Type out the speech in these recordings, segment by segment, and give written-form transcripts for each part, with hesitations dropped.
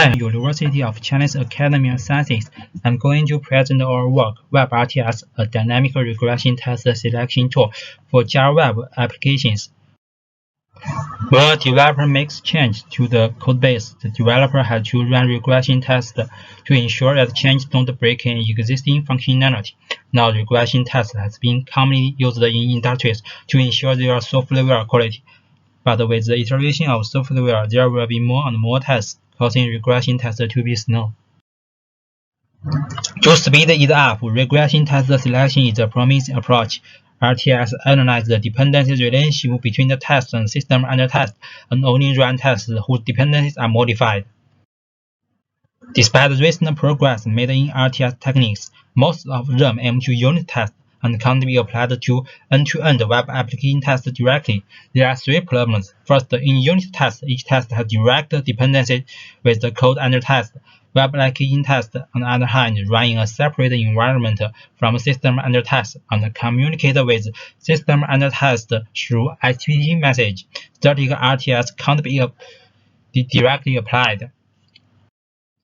Hi, I'm University of Chinese Academy of Sciences. I'm going to present our work, WebRTS, a dynamic regression test selection tool for Java web applications. When a developer makes change to the codebase, the developer has to run regression tests to ensure that changes don't break an existing functionality. Now, regression tests has been commonly used in industries to ensure their software quality. But with the iteration of software, there will be more and more tests, causing regression tests to be slow. To speed it up, regression test selection is a promising approach. RTS analyzes the dependency relationship between the test and system under test, and only run tests whose dependencies are modified. Despite recent progress made in RTS techniques, most of them aim to unit test and can't be applied to end-to-end web application tests directly. There are three problems. First, in unit tests, each test has direct dependency with the code under test. Web application tests, on the other hand, run in a separate environment from system under test and communicate with system under test through HTTP message. Static RTS can't be directly applied.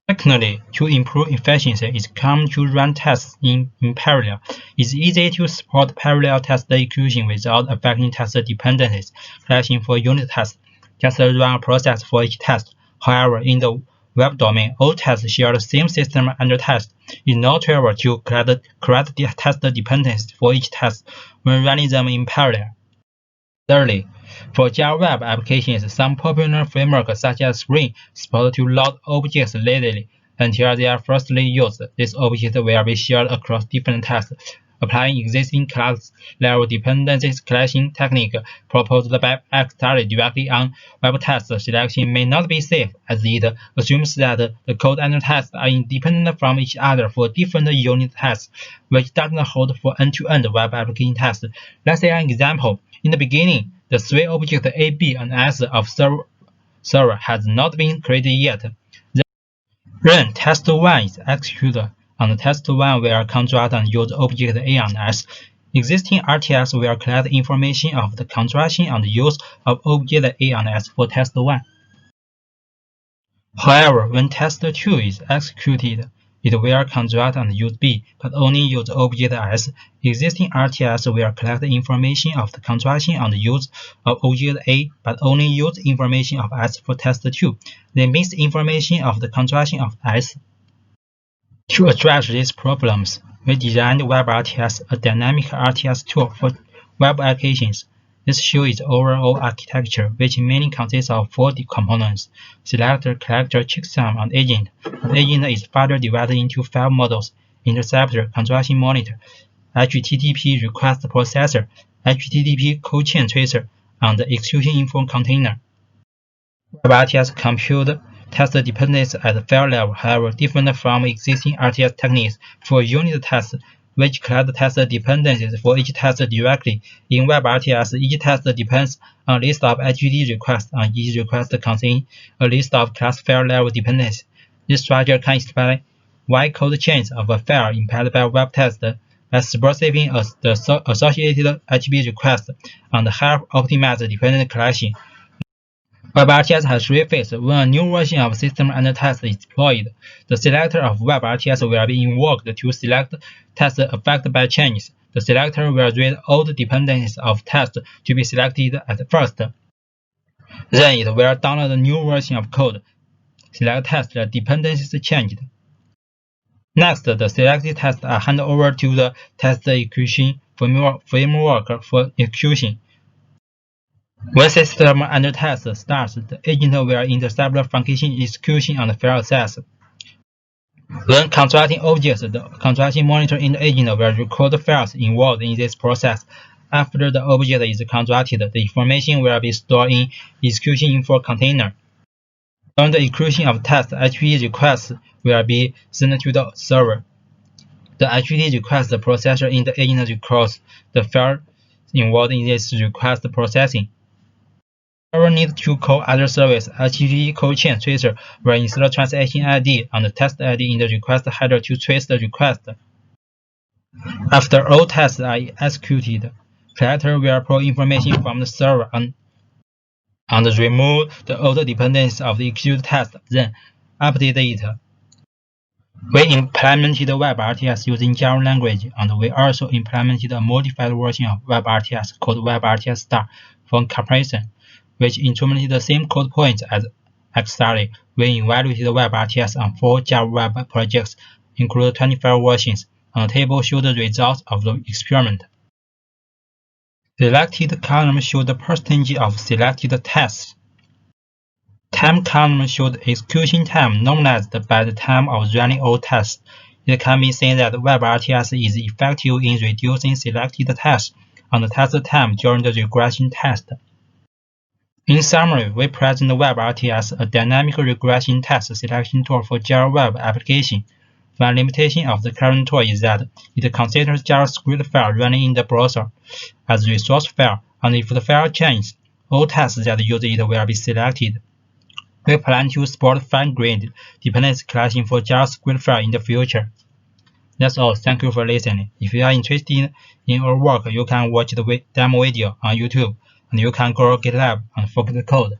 Secondly, to improve efficiency, it's common to run tests in parallel. It's easy to support parallel test execution without affecting test dependencies. Crashing for unit tests, just run a process for each test. However, in the web domain, all tests share the same system under test. It's not trivial to correct the test dependencies for each test when running them in parallel. Thirdly, for Java web applications, some popular frameworks such as Spring support to load objects lazily until they are firstly used. These objects will be shared across different tests. Applying existing class-level dependencies clashing technique proposed by XStudy directly on web test selection may not be safe, as it assumes that the code and tests are independent from each other for different unit tests, which doesn't hold for end-to-end web application tests. Let's say an example. In the beginning, the three objects A, B, and S of server has not been created yet. Then test 1 is executed, and test 1 will construct and use object A and S. Existing RTS will collect information of the construction and use of object A and S for test 1. However, when test 2 is executed, it will construct and use B, but only use object S. Existing RTS will collect information of the construction and use of object A, but only use information of S for test 2. They miss information of the construction of S. To address these problems, we designed WebRTS, a dynamic RTS tool for web applications. This shows its overall architecture, which mainly consists of 4 components: selector, collector, checksum, and agent. The agent is further divided into 5 modules: interceptor, construction monitor, HTTP request processor, HTTP code chain tracer, and the execution info container. WebRTS compute test dependencies at file level, however, different from existing RTS techniques for unit tests, which collect test dependencies for each test directly. In WebRTS, each test depends on a list of HTTP requests, and each request contains a list of class file level dependencies. This structure can explain why code chains of a file impaired by web test by specifying the associated HTTP requests and help optimize dependent collection. WebRTS has 3 phases. When a new version of system under test is deployed, the selector of WebRTS will be invoked to select tests affected by changes. The selector will read all the dependencies of tests to be selected at first. Then it will download a new version of code, select tests that dependencies changed. Next, the selected tests are handed over to the test execution framework for execution. When system under test starts, the agent will intercept the function execution and file access. When constructing objects, the construction monitor in the agent will record files involved in this process. After the object is constructed, the information will be stored in execution info container. During the execution of test, HTTP requests will be sent to the server. The HTTP request processor in the agent records the file involved in this request processing. Server needs to call other service. HTTP code chain tracer will insert transaction ID and test ID in the request header to trace the request. After all tests are executed, collector will pull information from the server and remove the old dependencies of the executed test. Then, update it. We implemented WebRTS using Java language, and we also implemented a modified version of WebRTS called WebRTS Star for comparison, which implemented the same code points as Xstarry. We evaluated WebRTS on 4 Java web projects, including 25 versions, and the table showed the results of the experiment. Selected column showed the percentage of selected tests. Time column showed execution time normalized by the time of running all tests. It can be seen that WebRTS is effective in reducing selected tests and test time during the regression test. In summary, we present WebRTS, a dynamic regression test selection tool for Java web application. One limitation of the current tool is that it considers JavaScript file running in the browser as a resource file, and if the file changes, all tests that use it will be selected. We plan to support fine-grained dependency collection for JavaScript file in the future. That's all. Thank you for listening. If you are interested in our work, you can watch the demo video on YouTube, and you can go to GitLab and fork the code.